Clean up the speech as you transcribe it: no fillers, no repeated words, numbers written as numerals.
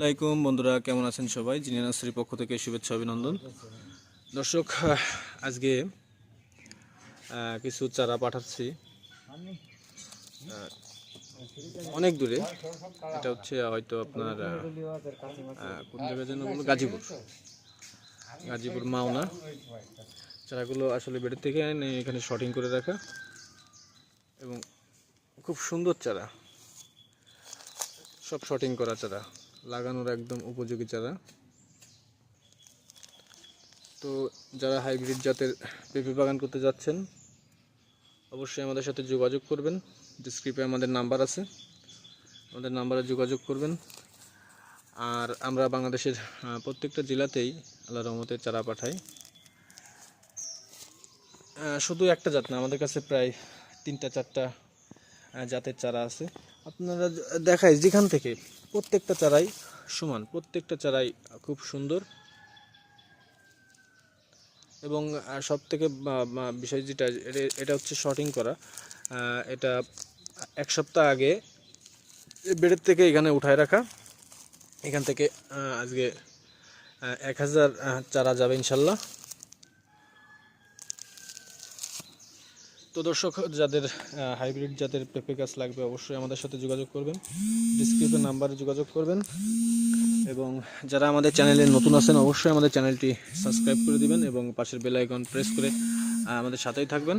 আসসালামাইকুম বন্ধুরা, কেমন আছেন সবাই? জিনি নার্সারির পক্ষ থেকে শুভেচ্ছা অভিনন্দন। দর্শক, আজকে কিছু চারা পাঠাচ্ছি অনেক দূরে। এটা হচ্ছে হয়তো আপনার কোন জায়গায় যেন বললো, গাজীপুর মাওনা। চারাগুলো আসলে বেডের থেকে এনে এখানে শর্টিং করে রাখা এবং খুব সুন্দর চারা, সব শর্টিং করা চারা, লাগানোর একদম উপযোগী চারা। তো যারা হাইব্রিড জাতের পেঁপে বাগান করতে যাচ্ছেন অবশ্যই আমাদের সাথে যোগাযোগ করবেন। ডিসক্রিপে আমাদের নাম্বার আছে, আমাদের নাম্বারে যোগাযোগ করবেন। আর আমরা বাংলাদেশের প্রত্যেকটা জেলাতেই আল্লাহর রহমতে চারা পাঠাই। শুধু একটা জাত না, আমাদের কাছে প্রায় 3-4টা জাতের চারা আছে। আপনারা দেখাই যেখান থেকে, প্রত্যেকটা চারাই সমান, প্রত্যেকটা চারাই খুব সুন্দর। এবং সব থেকে বিষয় যেটা, এটা হচ্ছে শর্টিং করা। এটা 1 সপ্তাহ আগে বেডের থেকে এখানে উঠায় রাখা। এখান থেকে আজকে 1000 চারা যাবে ইনশাল্লাহ। তো দর্শক, যাদের হাইব্রিড জাতের পেঁপে গাছ লাগবে অবশ্যই আমাদের সাথে যোগাযোগ করবেন, ডিসক্রিপশন নাম্বারে যোগাযোগ করবেন। এবং যারা আমাদের চ্যানেলে নতুন আছেন অবশ্যই আমাদের চ্যানেলটি সাবস্ক্রাইব করে দিবেন এবং পাশের বেল আইকন প্রেস করে আমাদের সাথেই থাকবেন।